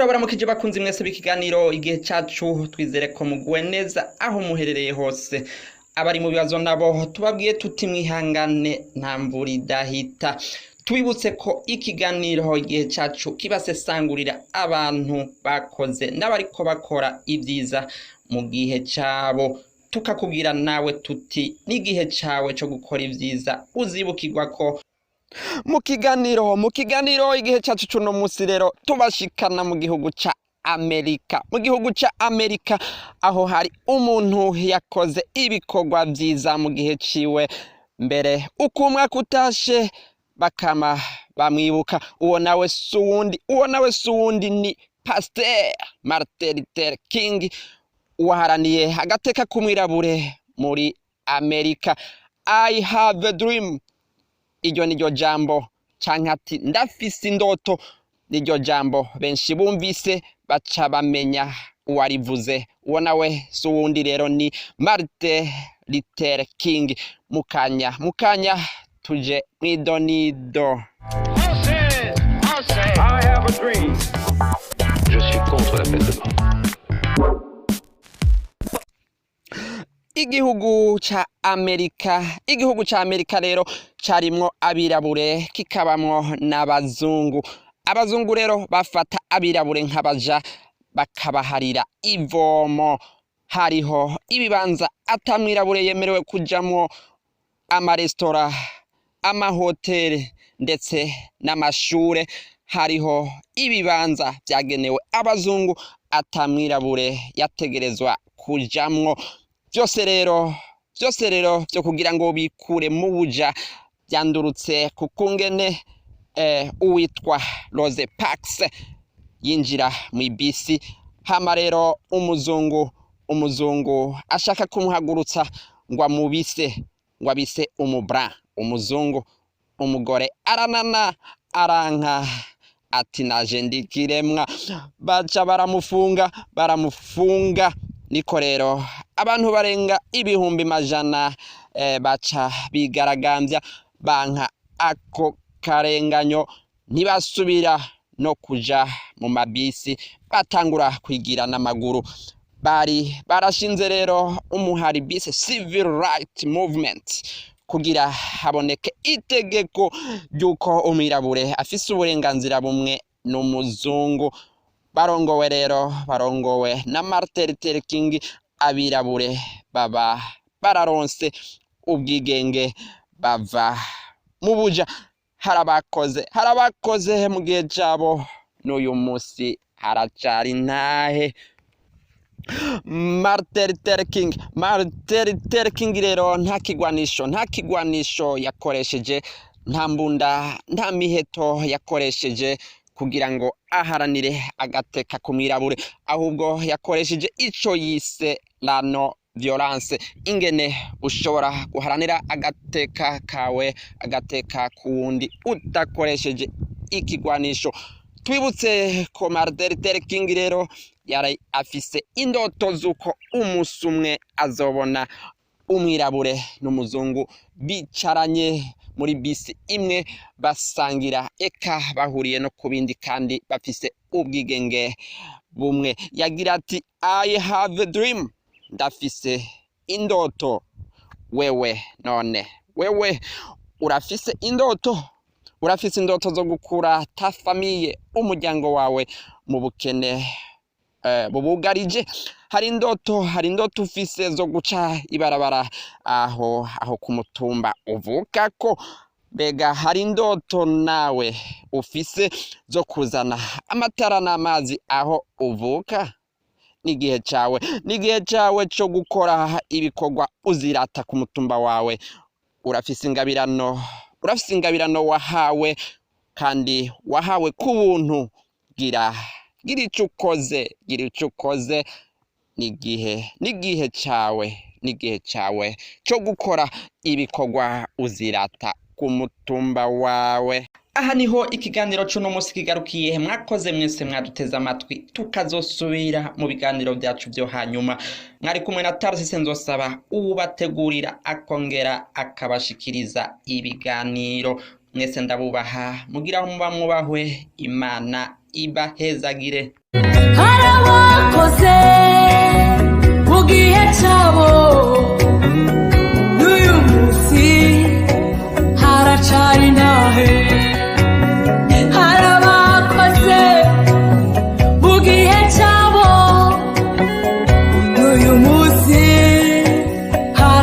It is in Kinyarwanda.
turabaramukije bakunzi mwese b'ikiganiro igihe cacu twizere ko muguwe neza aho muherereye hose abari mu bibazo nabo tubabwiye tuti mwihangane nta mvura idahita tubibutse ko ikiganiro igihe cacu kibasesangurira abantu bakoze n'abariko bakora ibyiza mu gihe cabo tukakubwira nawe tuti n'igihe cawe co gukora ibyiza uzibukirwa ko mu kiganiro igihe cacu cuno musi rero tubashikana mu gihugu ca Amerika aho hari umuntu yakoze ibikorwa vyiza mu gihe ciwe mbere uko umwaka utashe bakama bamwibuka uwo nawe suwundi ni Pasteur Martin Luther King waharaniye agateka kumwirabure muri Amerika. I have a dream, iryo niryo jambo canke ati ndafise indoto niryo jambo benshi bumvise baca bamenya uwarivuze. Uwo nawe suwundi rero ni Martin Luther King. Mukanya tuje mwidonido. I have a dream. Je suis contre la peine de mort. Igihugu ca Amerika rero carimwo abirabure kikabamwo n'abazungu. Abazungu rero bafata abirabure nk'abaja bakabaharira ivomo. Hariho ibibanza atamwirabure yemerewe kujamwo, amaresitora, amahoteli ndetse n'amashure. Hariho ibibanza vyagenewe abazungu atamwirabure yategerezwa kujamwo. Vyose rero vyo kugira ngo bikure mu buja vyandurutse ku kungene uwitwa Rose Parks yinjira mw'ibisi, hama rero umuzungu ashaka kumuhagurutsa ngo abise umuzungu. Umugore aranka ati naje ndikiremwa, baca baramufunga. Niko rero abantu barenga ibihumbi majana baca bigaragambya banka ako karenganyo, ntibasubira no kuja mu mabisi, batangura kwigira n'amaguru. Barashinze rero umuhari bise Civil Rights Movement kugira haboneke itegeko ry'uko umwirabure afise uburenganzira bumwe n'umuzungu. Barongowe na Martin Luther King, abirabure baba bararonse ubwigenge bava mu buja. Harabakoze mu gihe cabo, n'uyu musi haracari ntahe. Martin Luther King rero nta kigwanisho yakoresheje, nta mbunda, nta miheto yakoresheje kugira ngo aharanire agateka kumwirabure, ahubwo yakoresheje ico yise la non violence, ingene ushobora guharanira agateka kawe, agateka kuwundi udakoresheje ikigwanisho. Twibutse ko Martin Luther King rero yari afise indoto z'uko umusi umwe azobona umwirabure n'umuzungu bicaranye muri bisi imwe, basangira eka bahuriye no kubindi kandi bafise ubwigenge bumwe. Yagira ati I have a dream, ndafise indoto. Wewe urafise indoto zo gukura ta famiye, umuryango wawe mu bukene bubugarije. Hari indoto ufise zo guca ibarabara aho kumutumba uvukako. Mbega hari indoto nawe ufise zo kuzana amatara n'amazi aho uvuka? N'igihe cawe co gukora ibikorwa uzirata ku mutumba wawe. Urafise ingabirano wahawe, kandi wahawe ku buntu. Gira ico ukoze. N'igihe cawe co gukora ibikorwa uzirata ku mutumba wawe. Aha niho ikiganiro cuno musi kigarukiye. Mwakoze mwese mwaduteze amatwi, tukazosubira mu biganiro vyacu vyo hanyuma. Mwari kumwe na Tarsise Nzosaba ubategurira akongera akabashikiriza ibiganiro. Mwese ndabubaha, mugira aho muba mwubahwe, Imana ibahezagire. hari abakoze mu gihe cyabo